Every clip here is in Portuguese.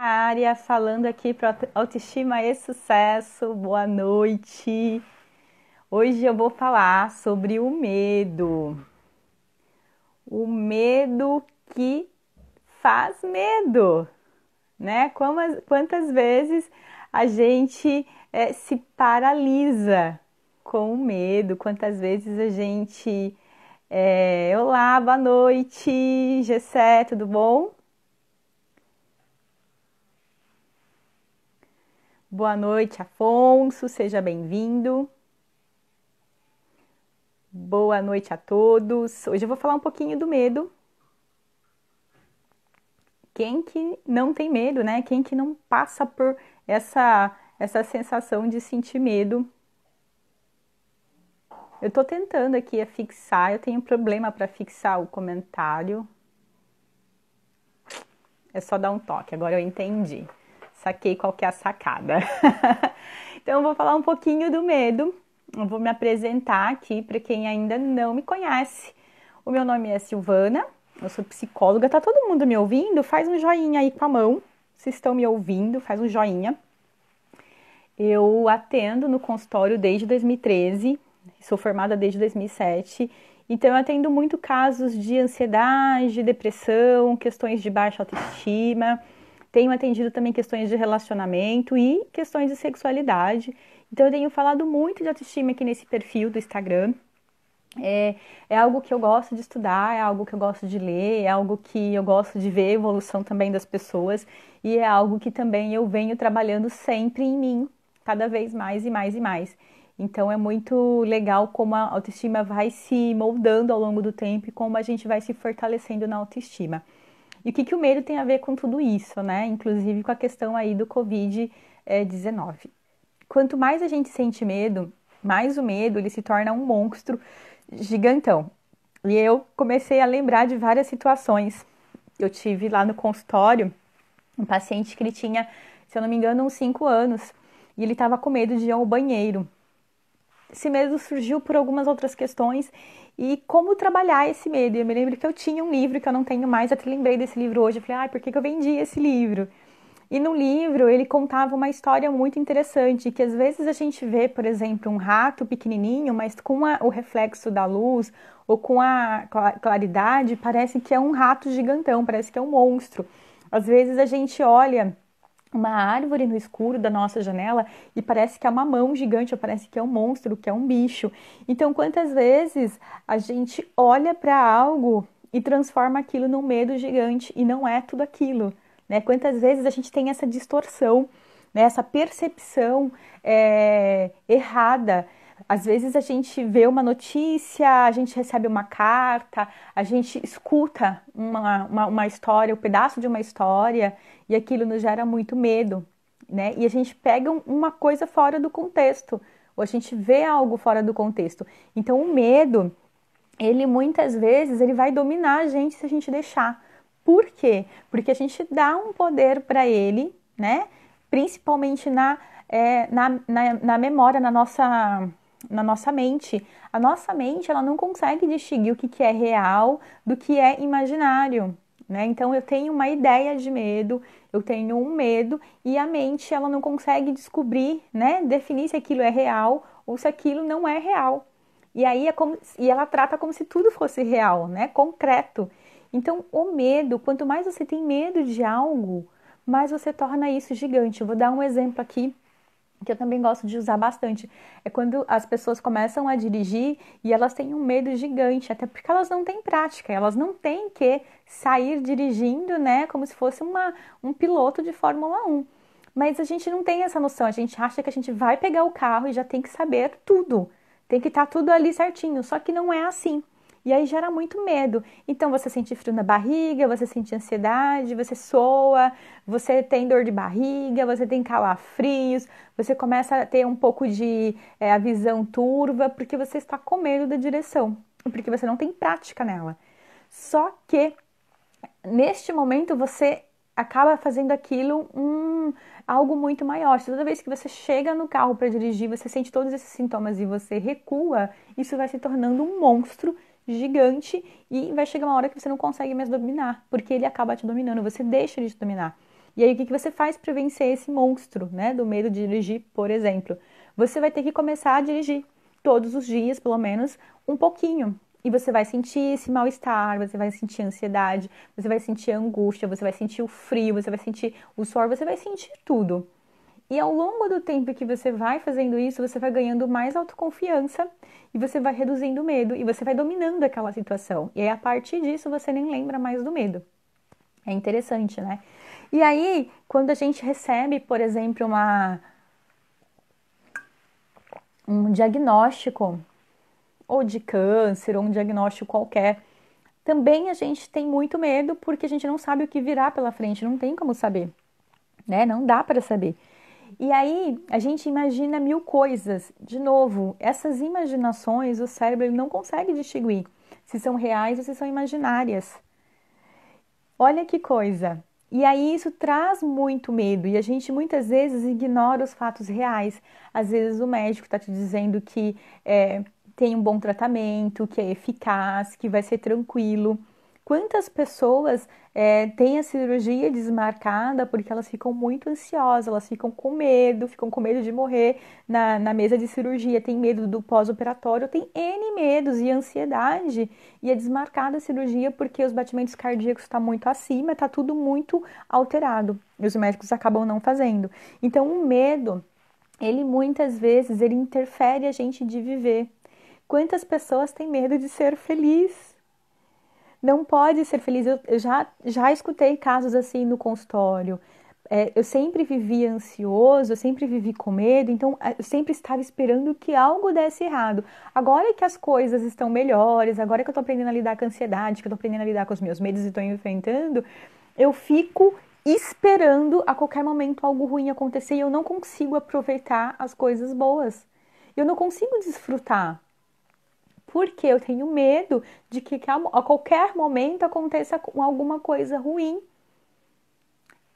Área falando aqui para Autoestima e Sucesso. Boa noite. Hoje eu vou falar sobre o medo. O medo que faz medo, né? Quantas vezes a gente se paralisa com o medo? Quantas vezes a gente... Olá, boa noite, Gessé, tudo bom? Boa noite, Afonso, seja bem-vindo. Boa noite a todos. Hoje eu vou falar um pouquinho do medo. Quem que não tem medo, né? Quem que não passa por essa sensação de sentir medo? Eu tô tentando aqui fixar, eu tenho problema para fixar o comentário. É só dar um toque, agora eu entendi. Saquei qual que é a sacada. Então eu vou falar um pouquinho do medo. Eu vou me apresentar aqui para quem ainda não me conhece. O meu nome é Silvana, eu sou psicóloga. Tá todo mundo me ouvindo? Faz um joinha aí com a mão. Se estão me ouvindo, faz um joinha. Eu atendo no consultório desde 2013, sou formada desde 2007. Então eu atendo muito casos de ansiedade, depressão, questões de baixa autoestima. Tenho atendido também questões de relacionamento e questões de sexualidade. Então eu tenho falado muito de autoestima aqui nesse perfil do Instagram. É algo que eu gosto de estudar, é algo que eu gosto de ler, é algo que eu gosto de ver a evolução também das pessoas e é algo que também eu venho trabalhando sempre em mim, cada vez mais e mais e mais. Então é muito legal como a autoestima vai se moldando ao longo do tempo e como a gente vai se fortalecendo na autoestima. E o que o medo tem a ver com tudo isso, né? Inclusive com a questão aí do Covid-19. Quanto mais a gente sente medo, mais o medo ele se torna um monstro gigantão. E eu comecei a lembrar de várias situações. Eu tive lá no consultório um paciente que ele tinha, se eu não me engano, uns 5 anos. E ele estava com medo de ir ao banheiro. Esse medo surgiu por algumas outras questões e como trabalhar esse medo. E eu me lembro que eu tinha um livro que eu não tenho mais, até lembrei desse livro hoje. Eu falei, por que eu vendi esse livro? E no livro ele contava uma história muito interessante, que às vezes a gente vê, por exemplo, um rato pequenininho, mas com o reflexo da luz ou com a claridade, parece que é um rato gigantão, parece que é um monstro. Às vezes a gente olha uma árvore no escuro da nossa janela e parece que é uma mão gigante, ou parece que é um monstro, que é um bicho. Então, quantas vezes a gente olha para algo e transforma aquilo num medo gigante e não é tudo aquilo, né? Quantas vezes a gente tem essa distorção, né? Essa percepção errada. Às vezes a gente vê uma notícia, a gente recebe uma carta, a gente escuta uma história, um pedaço de uma história, e aquilo nos gera muito medo, né? E a gente pega uma coisa fora do contexto, ou a gente vê algo fora do contexto. Então o medo, ele muitas vezes ele vai dominar a gente se a gente deixar. Por quê? Porque a gente dá um poder para ele, né? Principalmente na memória, na nossa mente. A nossa mente ela não consegue distinguir o que é real do que é imaginário. Né? Então eu tenho uma ideia de medo, eu tenho um medo e a mente ela não consegue descobrir, né? Definir se aquilo é real ou se aquilo não é real. E aí e ela trata como se tudo fosse real, né? Concreto. Então o medo, quanto mais você tem medo de algo, mais você torna isso gigante. Eu vou dar um exemplo aqui que eu também gosto de usar bastante, é quando as pessoas começam a dirigir e elas têm um medo gigante, até porque elas não têm prática, elas não têm que sair dirigindo, né, como se fosse um piloto de Fórmula 1. Mas a gente não tem essa noção, a gente acha que a gente vai pegar o carro e já tem que saber tudo, tem que estar tudo ali certinho, só que não é assim. E aí gera muito medo. Então você sente frio na barriga, você sente ansiedade, você soa, você tem dor de barriga, você tem calafrios, você começa a ter um pouco de a visão turva, porque você está com medo da direção, porque você não tem prática nela. Só que neste momento você acaba fazendo aquilo algo muito maior. Se toda vez que você chega no carro para dirigir, você sente todos esses sintomas e você recua, isso vai se tornando um monstro gigante e vai chegar uma hora que você não consegue mais dominar, porque ele acaba te dominando, você deixa ele te dominar. E aí, o que você faz para vencer esse monstro, né, do medo de dirigir, por exemplo? Você vai ter que começar a dirigir todos os dias, pelo menos, um pouquinho. E você vai sentir esse mal-estar, você vai sentir ansiedade, você vai sentir angústia, você vai sentir o frio, você vai sentir o suor, você vai sentir tudo. E ao longo do tempo que você vai fazendo isso, você vai ganhando mais autoconfiança e você vai reduzindo o medo e você vai dominando aquela situação. E aí, a partir disso, você nem lembra mais do medo. É interessante, né? E aí, quando a gente recebe, por exemplo, um diagnóstico, ou de câncer, ou um diagnóstico qualquer, também a gente tem muito medo porque a gente não sabe o que virá pela frente, não tem como saber, né? Não dá para saber. E aí a gente imagina mil coisas. De novo, essas imaginações, o cérebro ele não consegue distinguir se são reais ou se são imaginárias. Olha que coisa! E aí isso traz muito medo e a gente muitas vezes ignora os fatos reais. Às vezes o médico está te dizendo que tem um bom tratamento, que é eficaz, que vai ser tranquilo. Quantas pessoas têm a cirurgia desmarcada porque elas ficam muito ansiosas, elas ficam com medo de morrer na mesa de cirurgia, tem medo do pós-operatório, tem N medos e ansiedade, e é desmarcada a cirurgia porque os batimentos cardíacos estão muito acima, está tudo muito alterado, e os médicos acabam não fazendo. Então, o medo, ele muitas vezes, ele interfere a gente de viver. Quantas pessoas têm medo de ser feliz? Não pode ser feliz. Eu já escutei casos assim no consultório. Eu sempre vivi ansioso, eu sempre vivi com medo, então eu sempre estava esperando que algo desse errado. Agora que as coisas estão melhores, agora que eu estou aprendendo a lidar com a ansiedade, que eu estou aprendendo a lidar com os meus medos e estou enfrentando, eu fico esperando a qualquer momento algo ruim acontecer e eu não consigo aproveitar as coisas boas. Eu não consigo desfrutar. Porque eu tenho medo de que a qualquer momento aconteça alguma coisa ruim.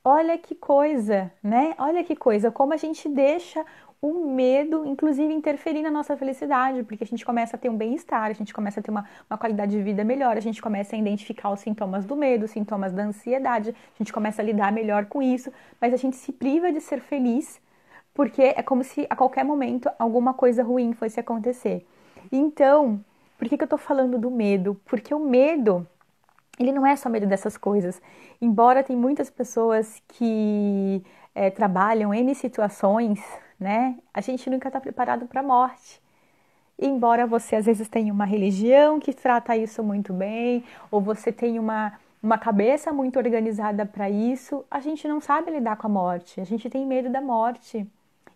Olha que coisa, né? Olha que coisa, como a gente deixa o medo, inclusive, interferir na nossa felicidade, porque a gente começa a ter um bem-estar, a gente começa a ter uma qualidade de vida melhor, a gente começa a identificar os sintomas do medo, os sintomas da ansiedade, a gente começa a lidar melhor com isso, mas a gente se priva de ser feliz, porque é como se a qualquer momento alguma coisa ruim fosse acontecer. Então, por que eu tô falando do medo? Porque o medo, ele não é só medo dessas coisas. Embora tem muitas pessoas que trabalham em situações, né? A gente nunca está preparado para a morte. Embora você às vezes tenha uma religião que trata isso muito bem, ou você tenha uma cabeça muito organizada para isso, a gente não sabe lidar com a morte. A gente tem medo da morte.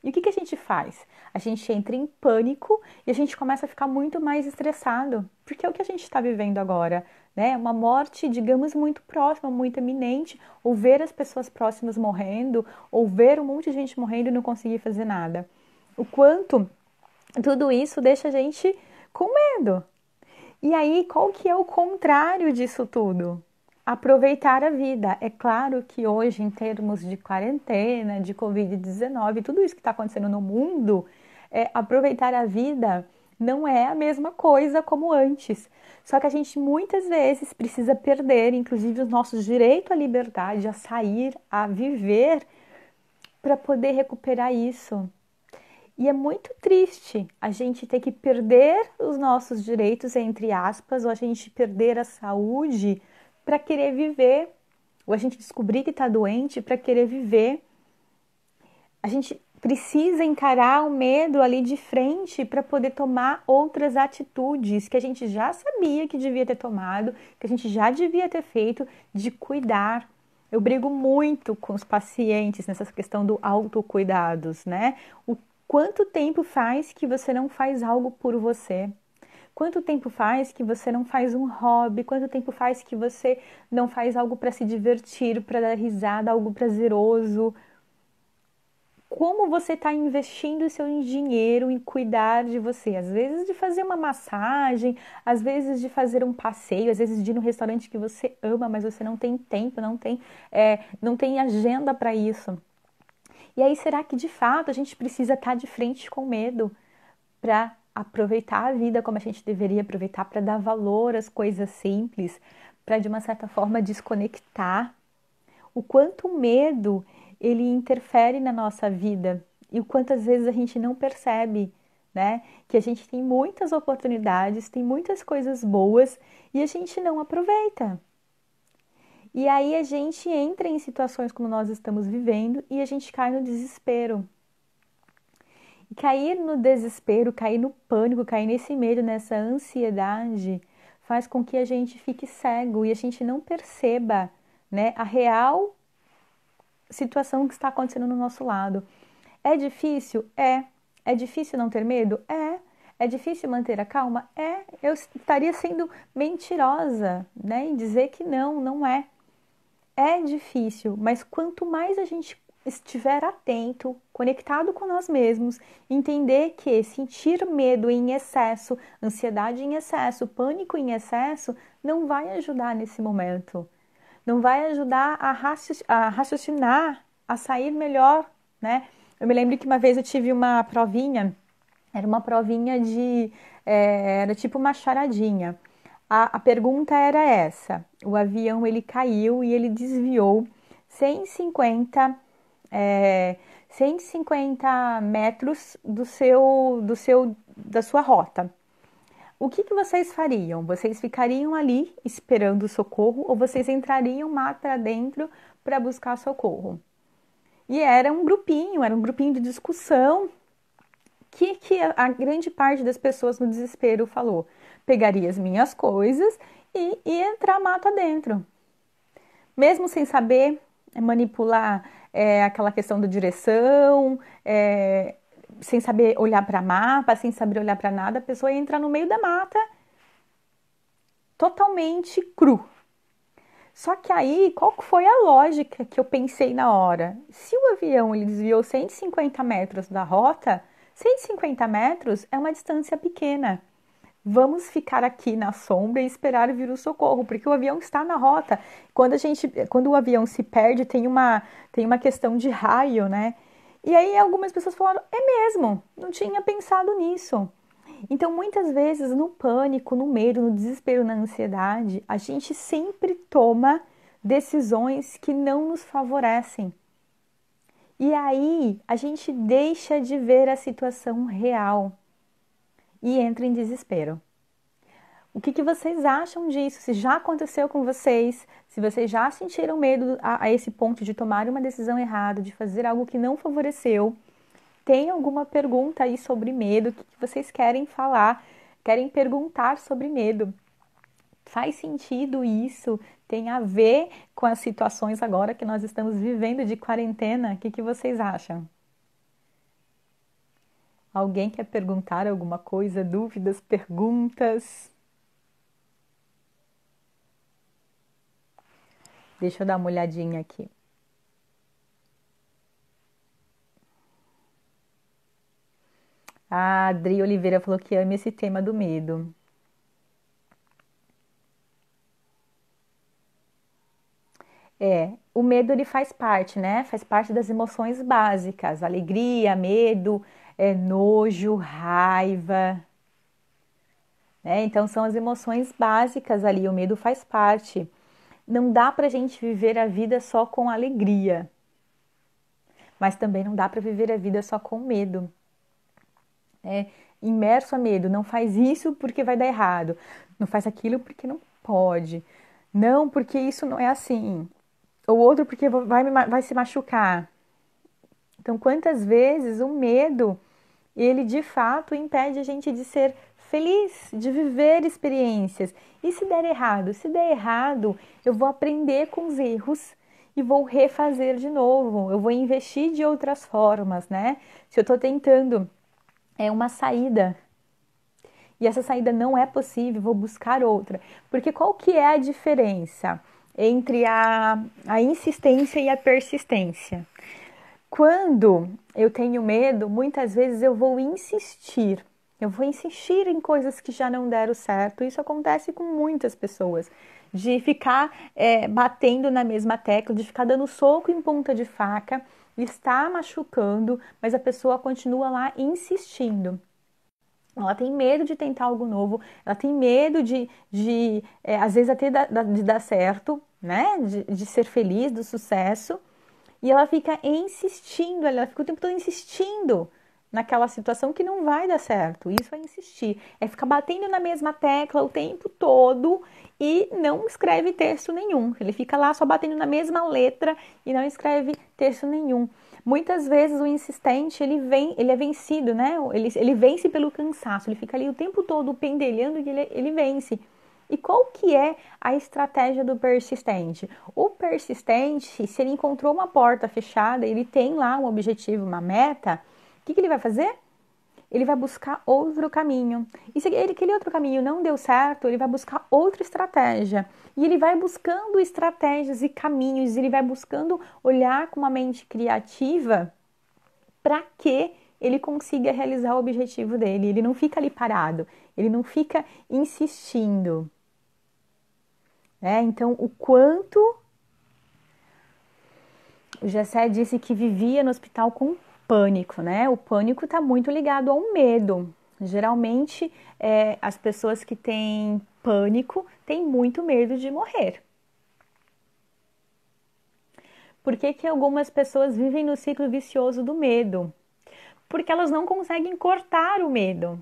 E o que a gente faz? A gente entra em pânico e a gente começa a ficar muito mais estressado, porque é o que a gente está vivendo agora, né? Uma morte, digamos, muito próxima, muito iminente, ou ver as pessoas próximas morrendo, ou ver um monte de gente morrendo e não conseguir fazer nada. O quanto tudo isso deixa a gente com medo. E aí, qual que é o contrário disso tudo? Aproveitar a vida. É claro que hoje, em termos de quarentena, de Covid-19, tudo isso que está acontecendo no mundo, aproveitar a vida não é a mesma coisa como antes. Só que a gente muitas vezes precisa perder, inclusive, os nossos direitos à liberdade, a sair, a viver, para poder recuperar isso. E é muito triste a gente ter que perder os nossos direitos, entre aspas, ou a gente perder a saúde para querer viver, ou a gente descobrir que está doente para querer viver. A gente precisa encarar o medo ali de frente para poder tomar outras atitudes que a gente já sabia que devia ter tomado, que a gente já devia ter feito, de cuidar. Eu brigo muito com os pacientes nessa questão do autocuidados, né? Quanto tempo faz que você não faz algo por você? Quanto tempo faz que você não faz um hobby? Quanto tempo faz que você não faz algo para se divertir, para dar risada, algo prazeroso? Como você está investindo o seu dinheiro em cuidar de você? Às vezes de fazer uma massagem, às vezes de fazer um passeio, às vezes de ir no restaurante que você ama, mas você não tem tempo, não tem agenda para isso. E aí, será que de fato a gente precisa estar de frente com medo para aproveitar a vida como a gente deveria aproveitar, para dar valor às coisas simples, para de uma certa forma desconectar? o quanto o medo ele interfere na nossa vida e o quantas vezes a gente não percebe, né? Que a gente tem muitas oportunidades, tem muitas coisas boas e a gente não aproveita. E aí a gente entra em situações como nós estamos vivendo e a gente cai no desespero. E cair no desespero, cair no pânico, cair nesse medo, nessa ansiedade, faz com que a gente fique cego e a gente não perceba, né, a real situação que está acontecendo no nosso lado. É difícil? É. É difícil não ter medo? É. É difícil manter a calma? É. Eu estaria sendo mentirosa, né, em dizer que não é. É difícil, mas quanto mais a gente estiver atento, conectado com nós mesmos, entender que sentir medo em excesso, ansiedade em excesso, pânico em excesso, não vai ajudar nesse momento. Não vai ajudar a raciocinar, a sair melhor, né? Eu me lembro que uma vez eu tive uma provinha, era uma provinha era tipo uma charadinha. A pergunta era essa: o avião ele caiu e ele desviou 150, 150 metros da sua rota. O que vocês fariam? Vocês ficariam ali esperando socorro ou vocês entrariam mar para dentro para buscar socorro? E era um grupinho de discussão que a grande parte das pessoas no desespero falou: pegaria as minhas coisas e ia entrar mato adentro. Mesmo sem saber manipular aquela questão da direção, sem saber olhar para mapa, sem saber olhar para nada, a pessoa ia entrar no meio da mata totalmente cru. Só que aí, qual foi a lógica que eu pensei na hora? Se o avião ele desviou 150 metros da rota, 150 metros é uma distância pequena. Vamos ficar aqui na sombra e esperar vir o socorro, porque o avião está na rota. Quando o avião se perde, tem uma questão de raio, né? E aí algumas pessoas falaram: é mesmo, não tinha pensado nisso. Então, muitas vezes, no pânico, no medo, no desespero, na ansiedade, a gente sempre toma decisões que não nos favorecem. E aí, a gente deixa de ver a situação real e entra em desespero. O que vocês acham disso? Se já aconteceu com vocês, se vocês já sentiram medo a esse ponto de tomar uma decisão errada, de fazer algo que não favoreceu, tem alguma pergunta aí sobre medo? O que vocês querem falar? Querem perguntar sobre medo? Faz sentido isso? Tem a ver com as situações agora que nós estamos vivendo de quarentena? O que vocês acham? Alguém quer perguntar alguma coisa? Dúvidas? Perguntas? Deixa eu dar uma olhadinha aqui. A Adri Oliveira falou que ama esse tema do medo. O medo ele faz parte, né? Faz parte das emoções básicas: alegria, medo, nojo, raiva, né? Então são as emoções básicas ali, o medo faz parte. Não dá pra gente viver a vida só com alegria, mas também não dá pra viver a vida só com medo. Imerso a medo, não faz isso porque vai dar errado, não faz aquilo porque não pode, não porque isso não é assim, ou outro porque vai se machucar. Então, quantas vezes o medo, ele de fato impede a gente de ser feliz, de viver experiências. E se der errado? Se der errado, eu vou aprender com os erros e vou refazer de novo, eu vou investir de outras formas, né? Se eu estou tentando uma saída e essa saída não é possível, vou buscar outra. Porque qual que é a diferença entre a insistência e a persistência? Quando eu tenho medo, muitas vezes eu vou insistir. Eu vou insistir em coisas que já não deram certo. Isso acontece com muitas pessoas. De ficar batendo na mesma tecla, de ficar dando soco em ponta de faca, está machucando, mas a pessoa continua lá insistindo. Ela tem medo de tentar algo novo, ela tem medo às vezes até de dar certo, né? De ser feliz, do sucesso. E ela fica insistindo, ela fica o tempo todo insistindo naquela situação que não vai dar certo. Isso é insistir, é ficar batendo na mesma tecla o tempo todo e não escreve texto nenhum. Ele fica lá só batendo na mesma letra e não escreve texto nenhum. Muitas vezes o insistente, ele é vencido, né? Ele vence pelo cansaço, ele fica ali o tempo todo pendelhando e ele vence. E qual que é a estratégia do persistente? O persistente, se ele encontrou uma porta fechada, ele tem lá um objetivo, uma meta, o que ele vai fazer? Ele vai buscar outro caminho. E se aquele outro caminho não deu certo, ele vai buscar outra estratégia. E ele vai buscando estratégias e caminhos, ele vai buscando olhar com uma mente criativa para que ele consiga realizar o objetivo dele. Ele não fica ali parado, ele não fica insistindo. Então, o quanto o Gessé disse que vivia no hospital com pânico, né? O pânico está muito ligado ao medo. Geralmente, as pessoas que têm pânico têm muito medo de morrer. Por que algumas pessoas vivem no ciclo vicioso do medo? Porque elas não conseguem cortar o medo.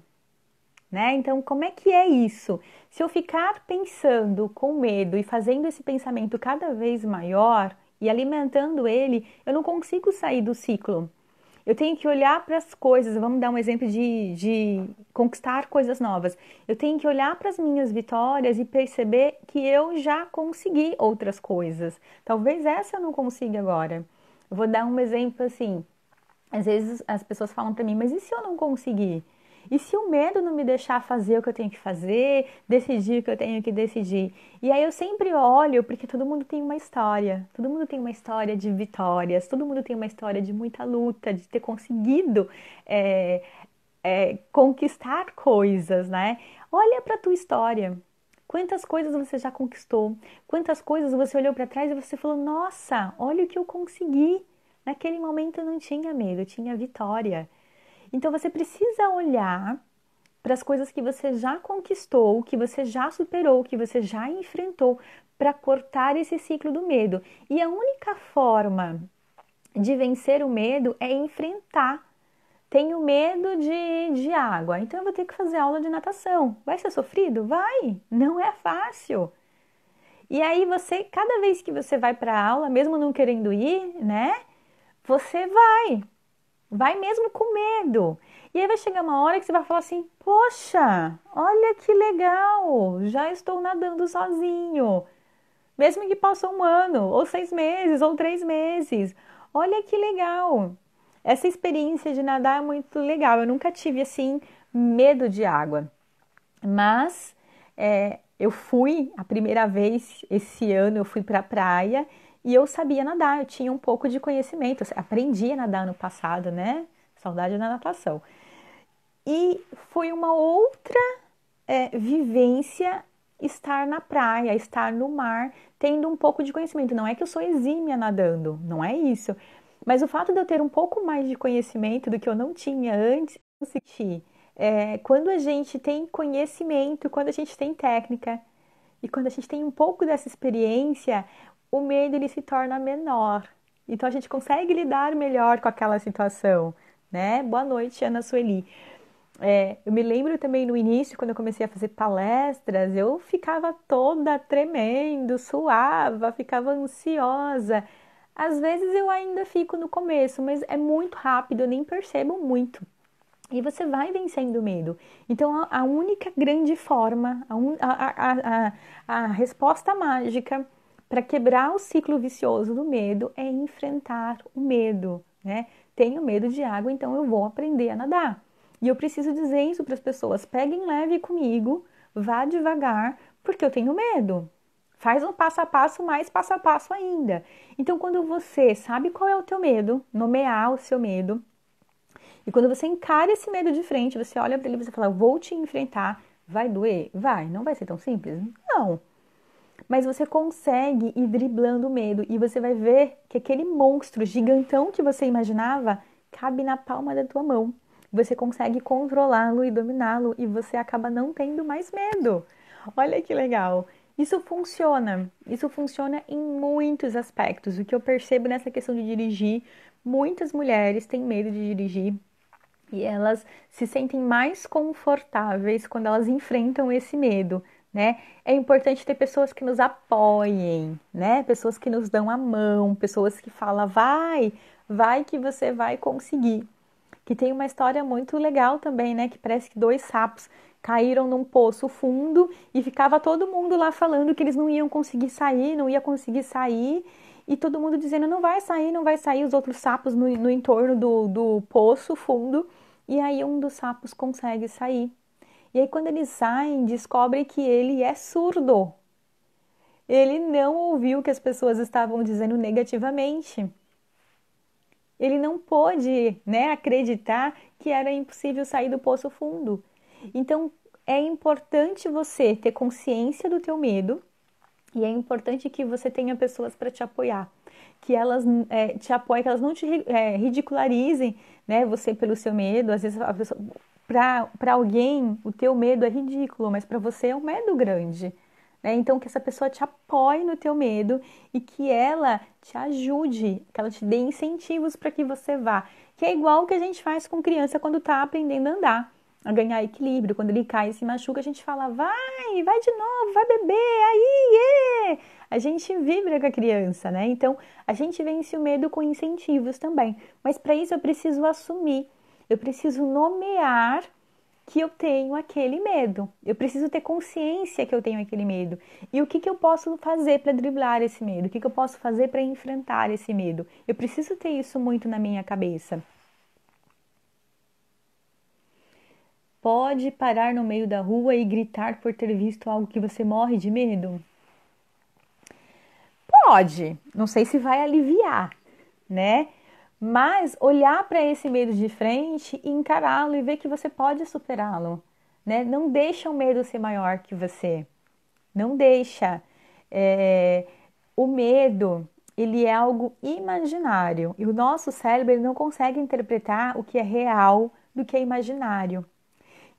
Então, como é que é isso? Se eu ficar pensando com medo e fazendo esse pensamento cada vez maior e alimentando ele, eu não consigo sair do ciclo. Eu tenho que olhar para as coisas, vamos dar um exemplo de conquistar coisas novas. Eu tenho que olhar para as minhas vitórias e perceber que eu já consegui outras coisas. Talvez essa eu não consiga agora. Eu vou dar um exemplo assim. Às vezes as pessoas falam para mim, mas e se eu não conseguir? E se o medo não me deixar fazer o que eu tenho que fazer, decidir o que eu tenho que decidir? E aí eu sempre olho, porque todo mundo tem uma história. Todo mundo tem uma história de vitórias, todo mundo tem uma história de muita luta, de ter conseguido conquistar coisas, né? Olha para a tua história. Quantas coisas você já conquistou? Quantas coisas você olhou para trás e você falou, nossa, olha o que eu consegui. Naquele momento eu não tinha medo, eu tinha vitória. Então você precisa olhar para as coisas que você já conquistou, que você já superou, que você já enfrentou, para cortar esse ciclo do medo. E a única forma de vencer o medo é enfrentar. Tenho medo de água, então eu vou ter que fazer aula de natação. Vai ser sofrido? Vai! Não é fácil. E aí você, cada vez que você vai para a aula, mesmo não querendo ir, né? Você vai mesmo com medo. E aí vai chegar uma hora que você vai falar assim, poxa, olha que legal, já estou nadando sozinho. Mesmo que passe um ano, ou 6 meses, ou 3 meses. Olha que legal. Essa experiência de nadar é muito legal. Eu nunca tive, assim, medo de água. Mas eu fui, a primeira vez esse ano, eu fui para a praia e eu sabia nadar, eu tinha um pouco de conhecimento. Eu aprendi a nadar no passado, né? Saudade da natação. E foi uma outra vivência estar na praia, estar no mar, tendo um pouco de conhecimento. Não é que eu sou exímia nadando, não é isso. Mas o fato de eu ter um pouco mais de conhecimento do que eu não tinha antes, eu senti. Quando a gente tem conhecimento, quando a gente tem técnica e quando a gente tem um pouco dessa experiência, o medo ele se torna menor. Então a gente consegue lidar melhor com aquela situação, né? Boa noite, Ana Sueli. Eu me lembro também no início, quando eu comecei a fazer palestras, eu ficava toda tremendo, suava, ficava ansiosa. Às vezes eu ainda fico no começo, mas é muito rápido, eu nem percebo muito. E você vai vencendo o medo. Então, a única grande forma, a resposta mágica para quebrar o ciclo vicioso do medo é enfrentar o medo, né? Tenho medo de água, então eu vou aprender a nadar. E eu preciso dizer isso para as pessoas: peguem leve comigo, vá devagar, porque eu tenho medo. Faz um passo a passo, mais passo a passo ainda. Então, quando você sabe qual é o teu medo, nomear o seu medo, e quando você encara esse medo de frente, você olha para ele e você fala, vou te enfrentar, vai doer? Vai. Não vai ser tão simples? Não. Mas você consegue ir driblando o medo e você vai ver que aquele monstro gigantão que você imaginava cabe na palma da tua mão. Você consegue controlá-lo e dominá-lo e você acaba não tendo mais medo. Olha que legal. Isso funciona em muitos aspectos. O que eu percebo nessa questão de dirigir, muitas mulheres têm medo de dirigir e elas se sentem mais confortáveis quando elas enfrentam esse medo, né? É importante ter pessoas que nos apoiem, né? Pessoas que nos dão a mão, pessoas que falam, vai que você vai conseguir. Que tem uma história muito legal também, né? Que parece que dois sapos caíram num poço fundo e ficava todo mundo lá falando que eles não iam conseguir sair, não ia conseguir sair, e todo mundo dizendo não vai sair, não vai sair, os outros sapos no entorno do poço fundo, e aí um dos sapos consegue sair. E aí quando eles saem, descobre que ele é surdo. Ele não ouviu o que as pessoas estavam dizendo negativamente. Ele não pôde, né, acreditar que era impossível sair do poço fundo. Então, é importante você ter consciência do teu medo e é importante que você tenha pessoas para te apoiar, que elas te apoiem, que elas não te ridicularizem, né, você pelo seu medo. Às vezes, para alguém, o teu medo é ridículo, mas para você é um medo grande. Então, que essa pessoa te apoie no teu medo e que ela te ajude, que ela te dê incentivos para que você vá. Que é igual o que a gente faz com criança quando está aprendendo a andar, a ganhar equilíbrio. Quando ele cai e se machuca, a gente fala, vai de novo, vai beber, aí, yeah! A gente vibra com a criança, né? Então, a gente vence o medo com incentivos também. Mas para isso eu preciso assumir, eu preciso nomear que eu tenho aquele medo. Eu preciso ter consciência que eu tenho aquele medo. E o que eu posso fazer para driblar esse medo? O que eu posso fazer para enfrentar esse medo? Eu preciso ter isso muito na minha cabeça. Pode parar no meio da rua e gritar por ter visto algo que você morre de medo? Pode. Não sei se vai aliviar, né? Mas olhar para esse medo de frente e encará-lo e ver que você pode superá-lo, né? Não deixa o medo ser maior que você. Não deixa. O medo, ele é algo imaginário e o nosso cérebro ele não consegue interpretar o que é real do que é imaginário.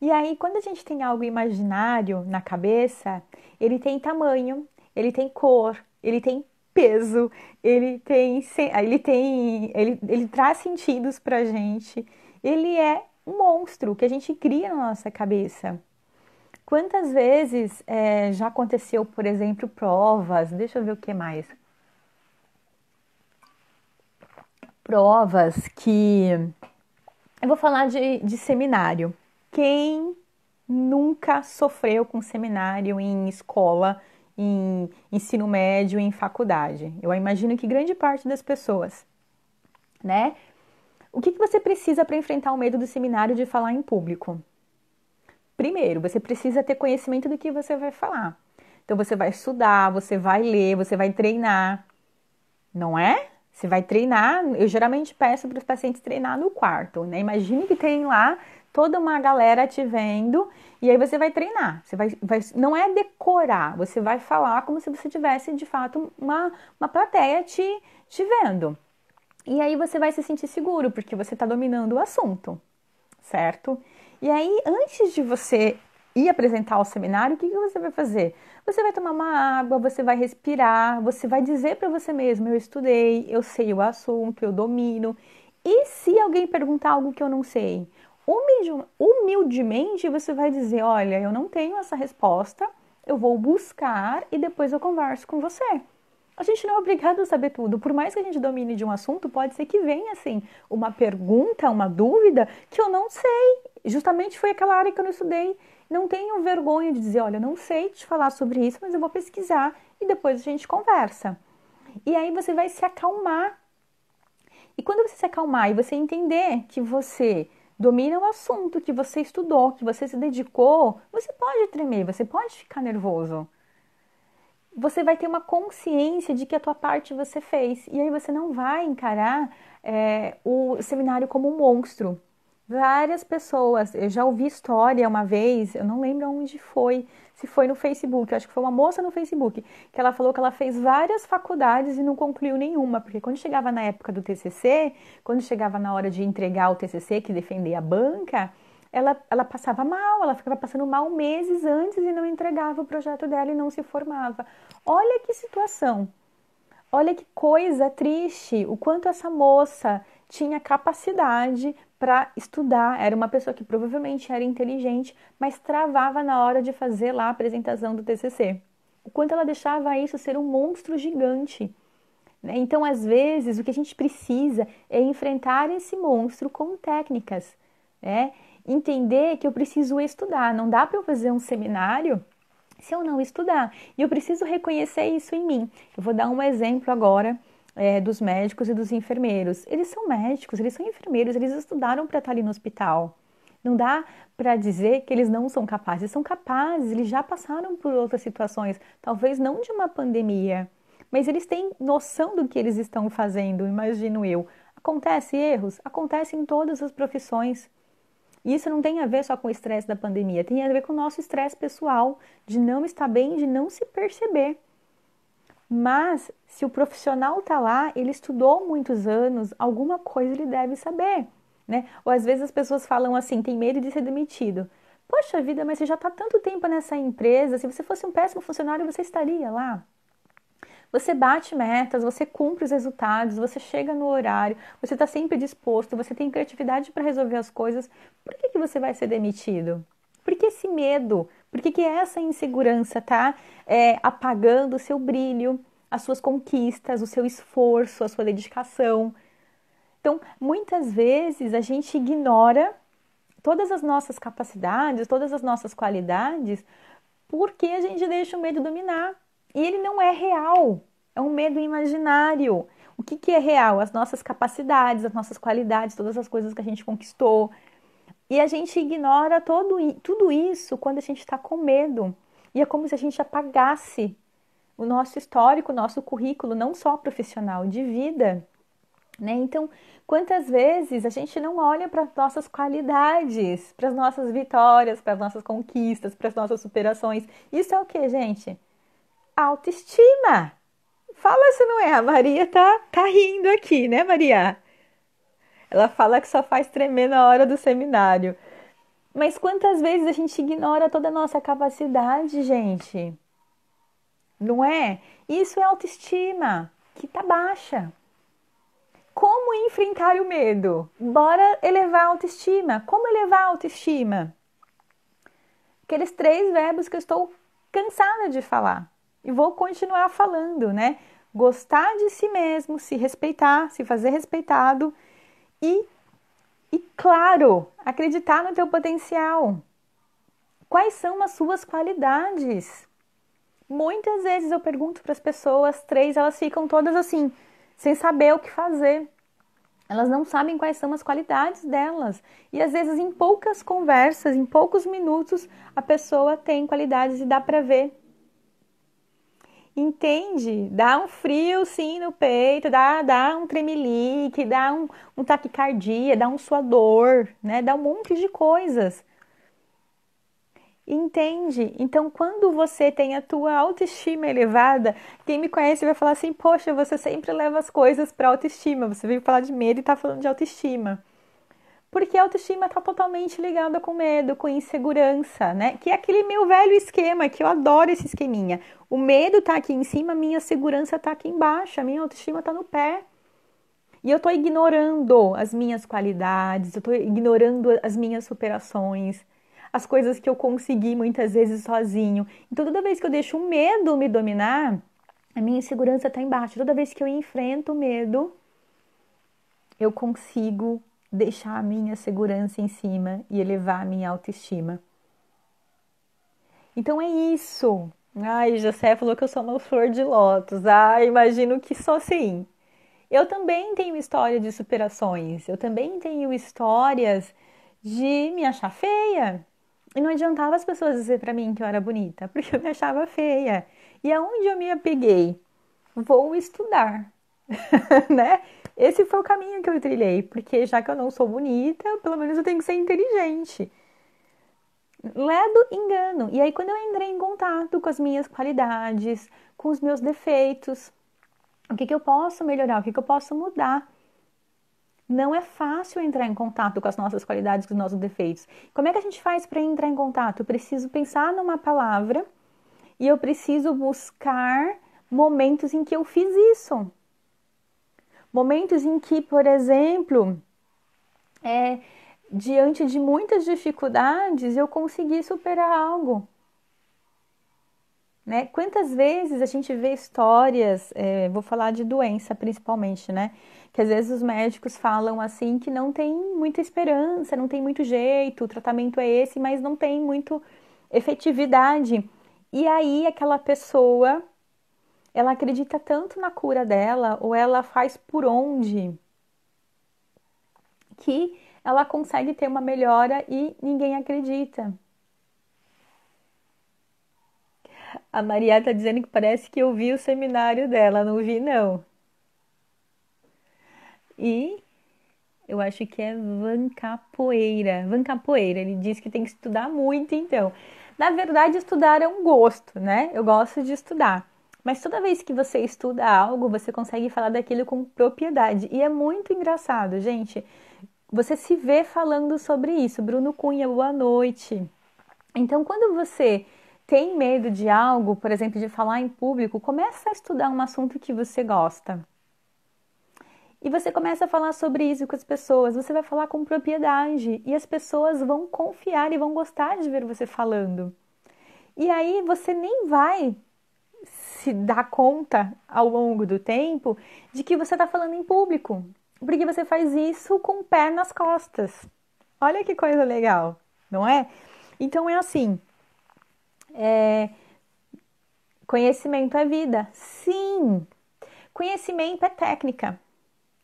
E aí, quando a gente tem algo imaginário na cabeça, ele tem tamanho, ele tem cor, ele tem peso, ele traz sentidos pra gente. Ele é um monstro que a gente cria na nossa cabeça. Quantas vezes já aconteceu, por exemplo, provas, deixa eu ver o que mais. Provas que... Eu vou falar de seminário. Quem nunca sofreu com seminário em escola, em ensino médio, em faculdade? Eu imagino que grande parte das pessoas, né? O que você precisa para enfrentar o medo do seminário de falar em público? Primeiro, você precisa ter conhecimento do que você vai falar. Então, você vai estudar, você vai ler, você vai treinar, não é? Você vai treinar, eu geralmente peço para os pacientes treinar no quarto, né? Imagine que tem lá toda uma galera te vendo e aí você vai treinar. Você não é decorar, você vai falar como se você tivesse de fato uma plateia te vendo. E aí você vai se sentir seguro, porque você está dominando o assunto, certo? E aí, antes de você ir apresentar o seminário, o que você vai fazer? Você vai tomar uma água, você vai respirar, você vai dizer para você mesmo, eu estudei, eu sei o assunto, eu domino. E se alguém perguntar algo que eu não sei? Humildemente você vai dizer, olha, eu não tenho essa resposta, eu vou buscar e depois eu converso com você. A gente não é obrigado a saber tudo. Por mais que a gente domine de um assunto, pode ser que venha, assim, uma pergunta, uma dúvida que eu não sei. Justamente foi aquela área que eu não estudei. Não tenho vergonha de dizer, olha, não sei te falar sobre isso, mas eu vou pesquisar e depois a gente conversa. E aí você vai se acalmar. E quando você se acalmar e você entender que você domina o assunto, que você estudou, que você se dedicou, você pode tremer, você pode ficar nervoso. Você vai ter uma consciência de que a tua parte você fez. E aí você não vai encarar o seminário como um monstro. Várias pessoas, eu já ouvi história uma vez, eu não lembro onde foi, se foi no Facebook, acho que foi uma moça no Facebook, que ela falou que ela fez várias faculdades e não concluiu nenhuma, porque quando chegava na época do TCC, quando chegava na hora de entregar o TCC, que defender a banca, ela passava mal, ela ficava passando mal meses antes e não entregava o projeto dela e não se formava. Olha que situação, olha que coisa triste, o quanto essa moça tinha capacidade para estudar, era uma pessoa que provavelmente era inteligente, mas travava na hora de fazer lá a apresentação do TCC. O quanto ela deixava isso ser um monstro gigante. Então, às vezes, o que a gente precisa é enfrentar esse monstro com técnicas, né? Entender que eu preciso estudar. Não dá para eu fazer um seminário se eu não estudar. E eu preciso reconhecer isso em mim. Eu vou dar um exemplo agora dos médicos e dos enfermeiros. Eles são médicos, eles são enfermeiros, eles estudaram para estar ali no hospital. Não dá para dizer que eles não são capazes. Eles são capazes, eles já passaram por outras situações, talvez não de uma pandemia, mas eles têm noção do que eles estão fazendo, imagino eu. Acontece erros? Acontece em todas as profissões. E isso não tem a ver só com o estresse da pandemia, tem a ver com o nosso estresse pessoal, de não estar bem, de não se perceber. Mas, se o profissional está lá, ele estudou muitos anos, alguma coisa ele deve saber, né? Ou às vezes as pessoas falam assim, tem medo de ser demitido. Poxa vida, mas você já está tanto tempo nessa empresa, se você fosse um péssimo funcionário, você estaria lá? Você bate metas, você cumpre os resultados, você chega no horário, você está sempre disposto, você tem criatividade para resolver as coisas. Por que você vai ser demitido? Por que esse medo? Por que essa insegurança está apagando o seu brilho, as suas conquistas, o seu esforço, a sua dedicação? Então, muitas vezes a gente ignora todas as nossas capacidades, todas as nossas qualidades, porque a gente deixa o medo dominar. E ele não é real, é um medo imaginário. O que é real? As nossas capacidades, as nossas qualidades, todas as coisas que a gente conquistou. E a gente ignora tudo isso quando a gente está com medo. E é como se a gente apagasse o nosso histórico, o nosso currículo, não só profissional, de vida. Né? Então, quantas vezes a gente não olha para as nossas qualidades, para as nossas vitórias, para as nossas conquistas, para as nossas superações? Isso é o que, gente? Autoestima. Fala se não é. A Maria tá rindo aqui, né, Maria? Ela fala que só faz tremer na hora do seminário. Mas quantas vezes a gente ignora toda a nossa capacidade, gente? Não é? Isso é autoestima, que tá baixa. Como enfrentar o medo? Bora elevar a autoestima. Como elevar a autoestima? Aqueles 3 verbos que eu estou cansada de falar. E vou continuar falando, né? Gostar de si mesmo, se respeitar, se fazer respeitado e claro, acreditar no teu potencial. Quais são as suas qualidades? Muitas vezes eu pergunto para as pessoas, 3, elas ficam todas assim, sem saber o que fazer. Elas não sabem quais são as qualidades delas. E às vezes em poucas conversas, em poucos minutos, a pessoa tem qualidades e dá para ver. Entende? Dá um frio sim no peito, dá um tremelique, dá um taquicardia, dá um suador, né? Dá um monte de coisas. Entende? Então, quando você tem a tua autoestima elevada, quem me conhece vai falar assim, poxa, você sempre leva as coisas para autoestima. Você veio falar de medo e está falando de autoestima. Porque a autoestima está totalmente ligada com medo, com insegurança, né? Que é aquele meu velho esquema, que eu adoro esse esqueminha. O medo está aqui em cima, a minha segurança está aqui embaixo, a minha autoestima está no pé. E eu estou ignorando as minhas qualidades, eu estou ignorando as minhas superações, as coisas que eu consegui muitas vezes sozinho. Então, toda vez que eu deixo o medo me dominar, a minha insegurança está embaixo. Toda vez que eu enfrento o medo, eu consigo deixar a minha segurança em cima e elevar a minha autoestima. Então é isso. Ai, José falou que eu sou uma flor de lótus. Ai, imagino que sou sim. Eu também tenho história de superações. Eu também tenho histórias de me achar feia. E não adiantava as pessoas dizer pra mim que eu era bonita, porque eu me achava feia. E aonde eu me apeguei? Vou estudar, né? Esse foi o caminho que eu trilhei, porque já que eu não sou bonita, pelo menos eu tenho que ser inteligente. Ledo engano. E aí, quando eu entrei em contato com as minhas qualidades, com os meus defeitos, o que eu posso melhorar, o que eu posso mudar? Não é fácil entrar em contato com as nossas qualidades, com os nossos defeitos. Como é que a gente faz para entrar em contato? Eu preciso pensar numa palavra e eu preciso buscar momentos em que eu fiz isso. Momentos em que, por exemplo, diante de muitas dificuldades, eu consegui superar algo. Né? Quantas vezes a gente vê histórias, vou falar de doença principalmente, né? Que às vezes os médicos falam assim que não tem muita esperança, não tem muito jeito, o tratamento é esse, mas não tem muito efetividade. E aí aquela pessoa, ela acredita tanto na cura dela, ou ela faz por onde, que ela consegue ter uma melhora e ninguém acredita. A Maria tá dizendo que parece que eu vi o seminário dela, não vi não. E eu acho que é Van Capoeira. Van Capoeira, ele diz que tem que estudar muito, então. Na verdade, estudar é um gosto, né? Eu gosto de estudar. Mas toda vez que você estuda algo, você consegue falar daquilo com propriedade. E é muito engraçado, gente. Você se vê falando sobre isso. Bruno Cunha, boa noite. Então, quando você tem medo de algo, por exemplo, de falar em público, começa a estudar um assunto que você gosta. E você começa a falar sobre isso com as pessoas, você vai falar com propriedade e as pessoas vão confiar e vão gostar de ver você falando. E aí você nem vai se dar conta ao longo do tempo de que você está falando em público, porque você faz isso com o pé nas costas. Olha que coisa legal, não é? Então é assim, conhecimento é vida. Sim, conhecimento é técnica.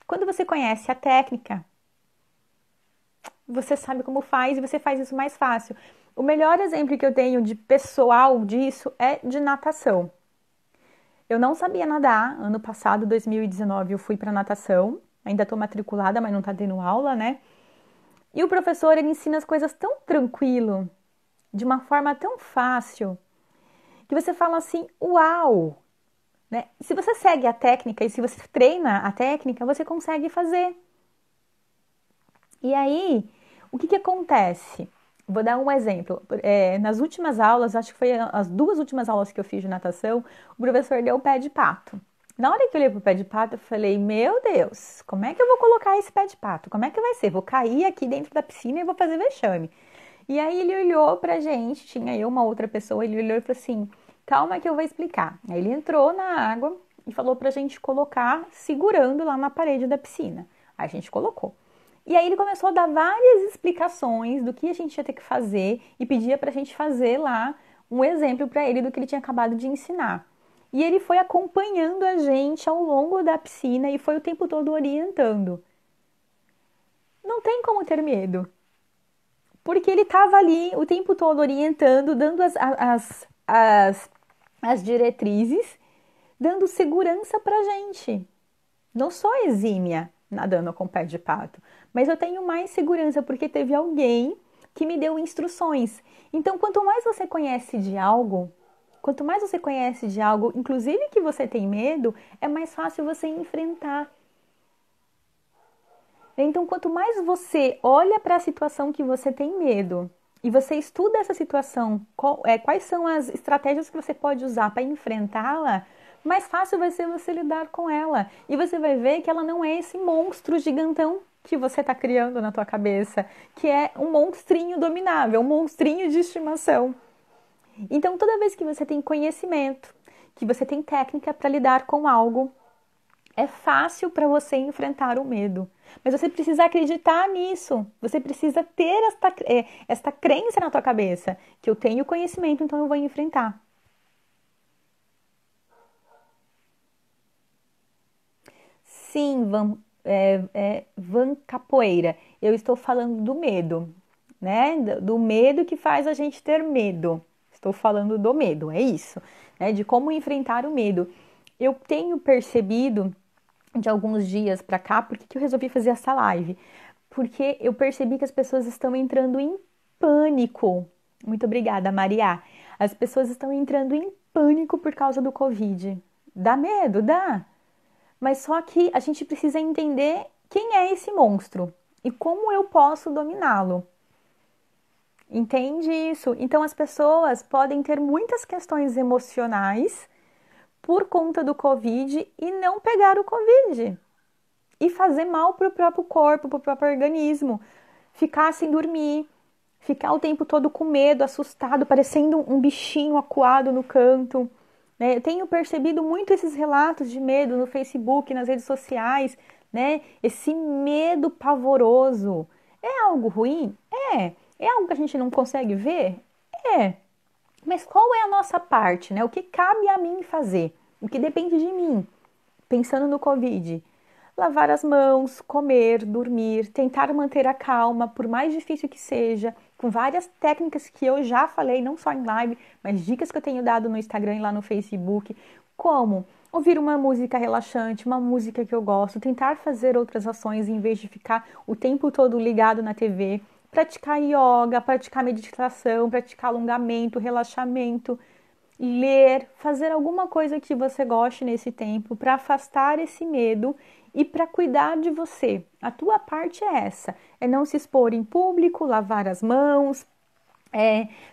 Quando você conhece a técnica, você sabe como faz e você faz isso mais fácil. O melhor exemplo que eu tenho de pessoal disso é de natação. Eu não sabia nadar. Ano passado, 2019, eu fui para natação. Ainda estou matriculada, mas não está tendo aula, né? E o professor, ele ensina as coisas tão tranquilo, de uma forma tão fácil, que você fala assim, uau! Né? Se você segue a técnica e se você treina a técnica, você consegue fazer. E aí, o que acontece? Vou dar um exemplo. Nas últimas aulas, acho que foi as 2 últimas aulas que eu fiz de natação, o professor deu o pé de pato. Na hora que eu olhei pro pé de pato, eu falei, meu Deus, como é que eu vou colocar esse pé de pato? Como é que vai ser? Vou cair aqui dentro da piscina e vou fazer vexame. E aí ele olhou pra gente, tinha eu, uma outra pessoa, ele olhou e falou assim, calma que eu vou explicar. Aí ele entrou na água e falou pra gente colocar segurando lá na parede da piscina. Aí a gente colocou. E aí ele começou a dar várias explicações do que a gente ia ter que fazer e pedia pra gente fazer lá um exemplo pra ele do que ele tinha acabado de ensinar. E ele foi acompanhando a gente ao longo da piscina e foi o tempo todo orientando. Não tem como ter medo. Porque ele estava ali o tempo todo orientando, dando as diretrizes, dando segurança pra gente. Não sou exímia nadando com pé de pato, mas eu tenho mais segurança porque teve alguém que me deu instruções. Então, quanto mais você conhece de algo, inclusive que você tem medo, é mais fácil você enfrentar. Então, quanto mais você olha para a situação que você tem medo e você estuda essa situação, quais são as estratégias que você pode usar para enfrentá-la, mais fácil vai ser você lidar com ela. E você vai ver que ela não é esse monstro gigantão que você está criando na tua cabeça, que é um monstrinho dominável, um monstrinho de estimação. Então, toda vez que você tem conhecimento, que você tem técnica para lidar com algo, é fácil para você enfrentar o medo. Mas você precisa acreditar nisso. Você precisa ter esta crença na tua cabeça, que eu tenho conhecimento, então eu vou enfrentar. Sim, Van Capoeira. Eu estou falando do medo, né? Do medo que faz a gente ter medo. Estou falando do medo, é isso, né? De como enfrentar o medo. Eu tenho percebido de alguns dias para cá, por que eu resolvi fazer essa live? Porque eu percebi que as pessoas estão entrando em pânico. Muito obrigada, Maria. As pessoas estão entrando em pânico por causa do Covid. Dá medo? Dá. Mas só que a gente precisa entender quem é esse monstro e como eu posso dominá-lo. Entende isso? Então as pessoas podem ter muitas questões emocionais por conta do Covid e não pegar o Covid. E fazer mal para o próprio corpo, para o próprio organismo. Ficar sem dormir, ficar o tempo todo com medo, assustado, parecendo um bichinho acuado no canto. Né? Eu tenho percebido muito esses relatos de medo no Facebook, nas redes sociais, né? Esse medo pavoroso. É algo ruim? É. É algo que a gente não consegue ver? É. Mas qual é a nossa parte, né? O que cabe a mim fazer? O que depende de mim? Pensando no Covid. Lavar as mãos, comer, dormir, tentar manter a calma, por mais difícil que seja, com várias técnicas que eu já falei, não só em live, mas dicas que eu tenho dado no Instagram e lá no Facebook, como ouvir uma música relaxante, uma música que eu gosto, tentar fazer outras ações em vez de ficar o tempo todo ligado na TV, praticar yoga, praticar meditação, praticar alongamento, relaxamento, ler, fazer alguma coisa que você goste nesse tempo para afastar esse medo e para cuidar de você. A tua parte é essa, é não se expor em público, lavar as mãos,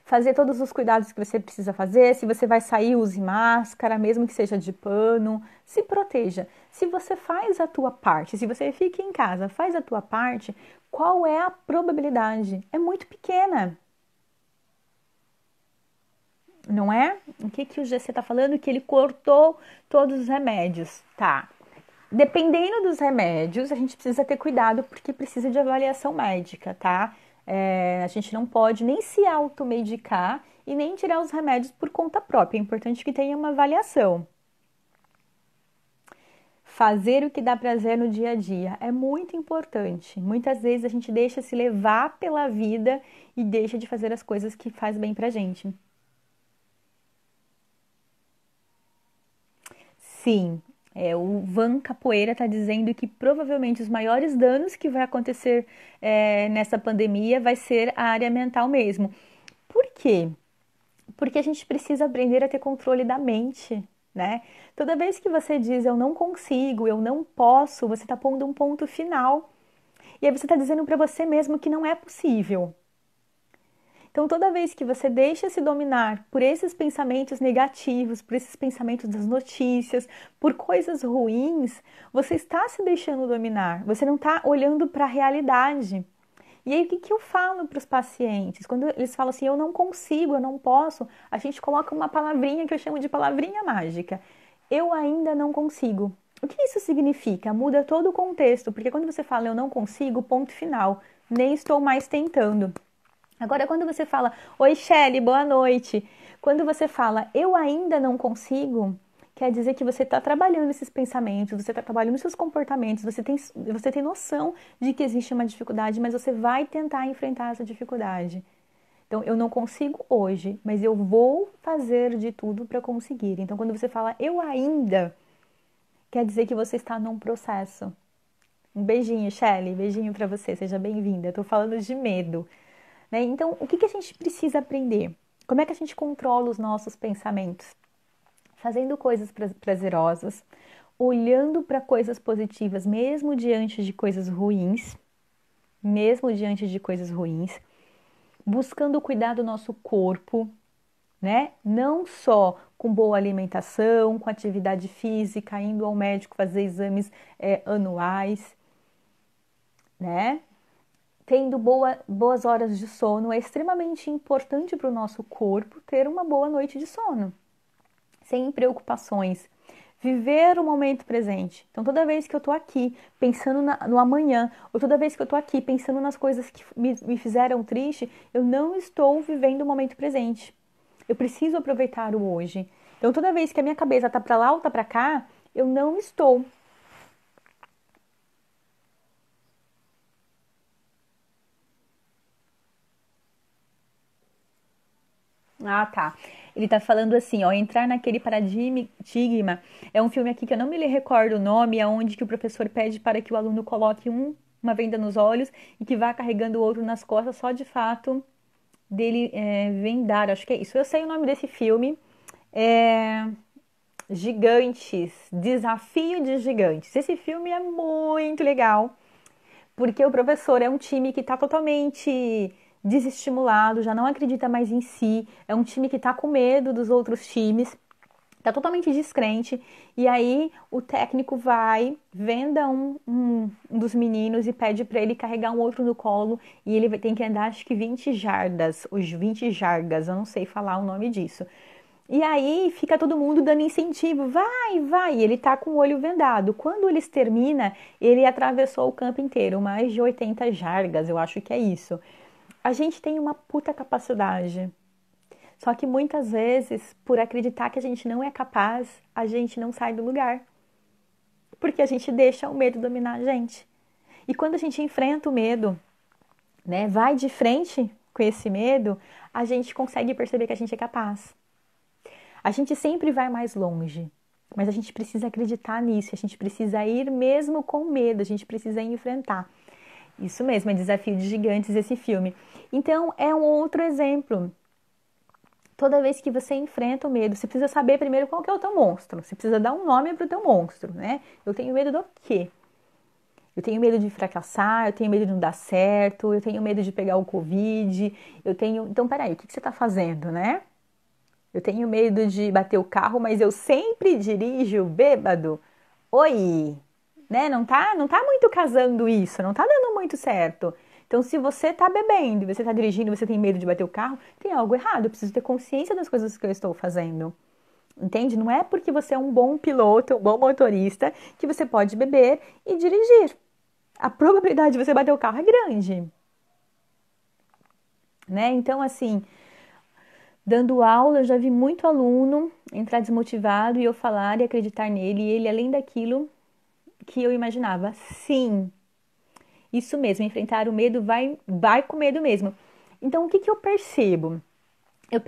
fazer todos os cuidados que você precisa fazer. Se você vai sair, use máscara, mesmo que seja de pano, se proteja. Se você faz a tua parte, se você fica em casa, faz a tua parte, qual é a probabilidade? É muito pequena. Não é? O que o GC está falando? Que ele cortou todos os remédios. Tá. Dependendo dos remédios, a gente precisa ter cuidado porque precisa de avaliação médica, tá? A gente não pode nem se automedicar e nem tirar os remédios por conta própria. É importante que tenha uma avaliação. Fazer o que dá prazer no dia a dia é muito importante. Muitas vezes a gente deixa se levar pela vida e deixa de fazer as coisas que faz bem pra gente. Sim, o Van Capoeira está dizendo que provavelmente os maiores danos que vai acontecer nessa pandemia vai ser a área mental mesmo. Por quê? Porque a gente precisa aprender a ter controle da mente, né? Toda vez que você diz eu não consigo, eu não posso, você está pondo um ponto final. E aí você está dizendo para você mesmo que não é possível. Então, toda vez que você deixa se dominar por esses pensamentos negativos, por esses pensamentos das notícias, por coisas ruins, você está se deixando dominar, você não está olhando para a realidade. E aí, o que eu falo para os pacientes? Quando eles falam assim, eu não consigo, eu não posso, a gente coloca uma palavrinha que eu chamo de palavrinha mágica. Eu ainda não consigo. O que isso significa? Muda todo o contexto, porque quando você fala eu não consigo, ponto final, nem estou mais tentando. Agora, quando você fala, oi, Shelly, boa noite. Quando você fala, eu ainda não consigo, quer dizer que você está trabalhando esses pensamentos, você está trabalhando seus comportamentos, você tem noção de que existe uma dificuldade, mas você vai tentar enfrentar essa dificuldade. Então, eu não consigo hoje, mas eu vou fazer de tudo para conseguir. Então, quando você fala, eu ainda, quer dizer que você está num processo. Um beijinho, Shelly, beijinho para você, seja bem-vinda. Eu tô falando de medo. Né? Então, o que a gente precisa aprender? Como é que a gente controla os nossos pensamentos? Fazendo coisas prazerosas, olhando para coisas positivas, mesmo diante de coisas ruins, buscando cuidar do nosso corpo, né? Não só com boa alimentação, com atividade física, indo ao médico fazer exames anuais, né? Tendo boas horas de sono, é extremamente importante para o nosso corpo ter uma boa noite de sono, sem preocupações. Viver o momento presente. Então, toda vez que eu estou aqui pensando no amanhã, ou toda vez que eu estou aqui pensando nas coisas que me fizeram triste, eu não estou vivendo o momento presente. Eu preciso aproveitar o hoje. Então, toda vez que a minha cabeça está para lá ou está para cá, eu não estou. Ah, tá. Ele tá falando assim, ó, entrar naquele paradigma. É um filme aqui que eu não me recordo o nome, é onde que o professor pede para que o aluno coloque uma venda nos olhos e que vá carregando o outro nas costas, só de fato dele vendar. Acho que é isso. Eu sei o nome desse filme. É Gigantes, Desafio de Gigantes. Esse filme é muito legal. porque o professor é um time que está totalmente desestimulado, já não acredita mais em si, é um time que está com medo dos outros times, está totalmente descrente, e aí o técnico vai, venda um dos meninos e pede para ele carregar um outro no colo, e ele tem que andar acho que 20 jardas, os 20 jardas, eu não sei falar o nome disso. E aí fica todo mundo dando incentivo, vai, vai, e ele tá com o olho vendado. Quando eles termina, ele atravessou o campo inteiro, mais de 80 jardas, eu acho que é isso. A gente tem uma puta capacidade. Só que muitas vezes, por acreditar que a gente não é capaz, a gente não sai do lugar. Porque a gente deixa o medo dominar a gente. E quando a gente enfrenta o medo, né, vai de frente com esse medo, a gente consegue perceber que a gente é capaz. A gente sempre vai mais longe, mas a gente precisa acreditar nisso, a gente precisa ir mesmo com medo, a gente precisa enfrentar. Isso mesmo, é Desafio de Gigantes esse filme. Então, é um outro exemplo. Toda vez que você enfrenta o medo, você precisa saber primeiro qual que é o teu monstro. Você precisa dar um nome para o teu monstro, né? Eu tenho medo do quê? Eu tenho medo de fracassar, eu tenho medo de não dar certo, eu tenho medo de pegar o Covid, eu tenho... Então, peraí, o que você está fazendo, né? Eu tenho medo de bater o carro, mas eu sempre dirijo bêbado. Oi, né? Não tá muito casando isso, não tá dando muito certo. Então, se você tá bebendo, você tá dirigindo, você tem medo de bater o carro, tem algo errado. Eu preciso ter consciência das coisas que eu estou fazendo. Entende? Não é porque você é um bom piloto, um bom motorista, que você pode beber e dirigir. A probabilidade de você bater o carro é grande, né? Então, assim, dando aula, eu já vi muito aluno entrar desmotivado e eu falar e acreditar nele, e ele além daquilo que eu imaginava. Sim, isso mesmo, enfrentar o medo vai com medo mesmo. Então, o que eu percebo? Eu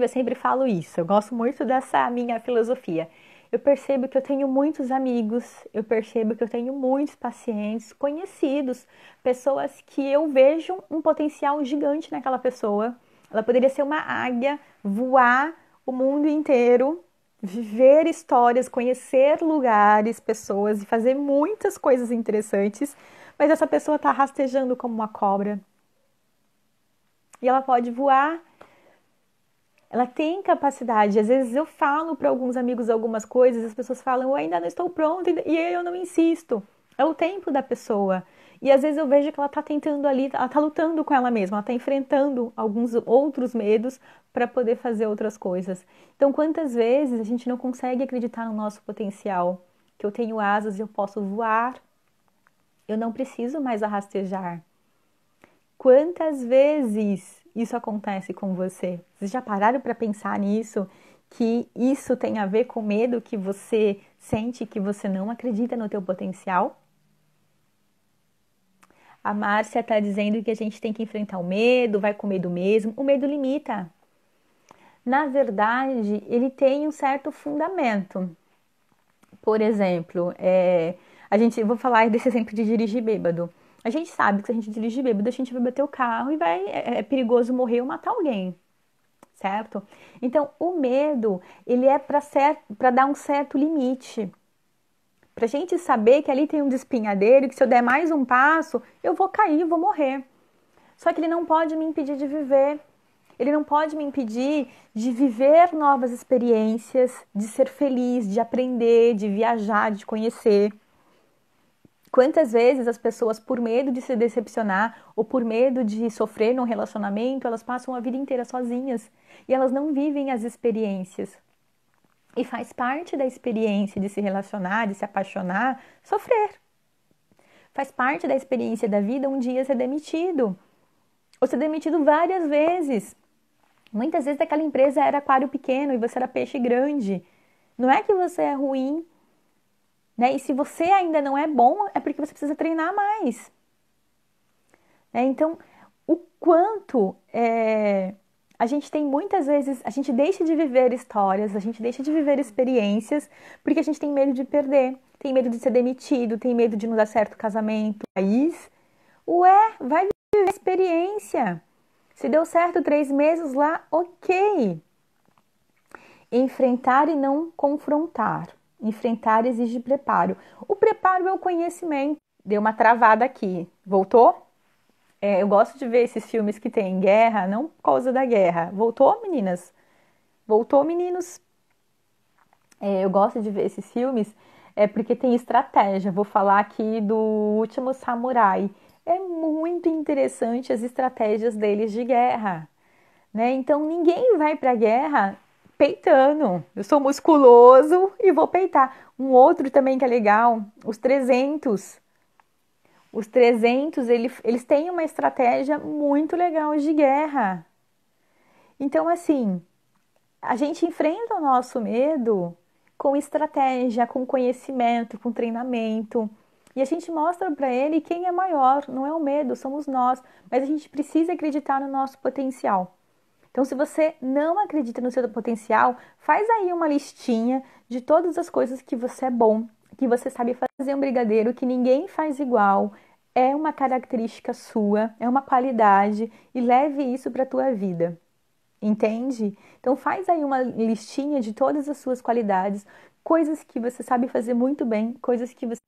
sempre falo isso, eu gosto muito dessa minha filosofia. Eu percebo que eu tenho muitos amigos, eu percebo que eu tenho muitos pacientes, conhecidos, pessoas que eu vejo um potencial gigante naquela pessoa. Ela poderia ser uma águia, voar o mundo inteiro, viver histórias, conhecer lugares, pessoas e fazer muitas coisas interessantes, mas essa pessoa está rastejando como uma cobra. E ela pode voar. Ela tem capacidade. Às vezes eu falo para alguns amigos algumas coisas, as pessoas falam, eu ainda não estou pronta, e eu não insisto. É o tempo da pessoa. E às vezes eu vejo que ela está tentando ali, ela está lutando com ela mesma, ela está enfrentando alguns outros medos para poder fazer outras coisas. Então, quantas vezes a gente não consegue acreditar no nosso potencial? Que eu tenho asas e eu posso voar. Eu não preciso mais rastejar. Quantas vezes isso acontece com você? Vocês já pararam para pensar nisso? Que isso tem a ver com o medo que você sente, que você não acredita no teu potencial? A Márcia está dizendo que a gente tem que enfrentar o medo, vai com medo mesmo. O medo limita. Na verdade, ele tem um certo fundamento. Por exemplo, vou falar desse exemplo de dirigir bêbado. A gente sabe que se a gente dirigir bêbado, a gente vai bater o carro e é perigoso morrer ou matar alguém, certo? Então, o medo, ele é para dar um certo limite. Pra gente saber que ali tem um despenhadeiro, que se eu der mais um passo, eu vou cair, vou morrer. Só que ele não pode me impedir de viver. Ele não pode me impedir de viver novas experiências, de ser feliz, de aprender, de viajar, de conhecer. Quantas vezes as pessoas, por medo de se decepcionar ou por medo de sofrer num relacionamento, elas passam a vida inteira sozinhas e elas não vivem as experiências. E faz parte da experiência de se relacionar, de se apaixonar, sofrer. Faz parte da experiência da vida um dia ser demitido. Ou ser demitido várias vezes. Muitas vezes aquela empresa era aquário pequeno e você era peixe grande. Não é que você é ruim, né? E se você ainda não é bom, é porque você precisa treinar mais. Né? Então, o quanto a gente tem muitas vezes, a gente deixa de viver histórias, a gente deixa de viver experiências, porque a gente tem medo de perder, tem medo de ser demitido, tem medo de não dar certo o casamento, país. Vai viver a experiência. Se deu certo 3 meses lá, ok. Enfrentar e não confrontar. Enfrentar exige preparo. O preparo é o conhecimento. Deu uma travada aqui. Voltou? Eu gosto de ver esses filmes que tem guerra, não por causa da guerra. Voltou, meninas? Voltou, meninos? Eu gosto de ver esses filmes porque tem estratégia. Vou falar aqui do Último Samurai. É muito interessante as estratégias deles de guerra, né? Então ninguém vai para a guerra peitando. Eu sou musculoso e vou peitar. Um outro também que é legal, os 300. Os 300, eles têm uma estratégia muito legal de guerra. Então, assim, a gente enfrenta o nosso medo com estratégia, com conhecimento, com treinamento. E a gente mostra para ele quem é maior, não é o medo, somos nós. Mas a gente precisa acreditar no nosso potencial. Então, se você não acredita no seu potencial, faz aí uma listinha de todas as coisas que você é bom, que você sabe fazer um brigadeiro que ninguém faz igual, é uma característica sua, é uma qualidade e leve isso para a tua vida. Entende? Então faz aí uma listinha de todas as suas qualidades, coisas que você sabe fazer muito bem, coisas que você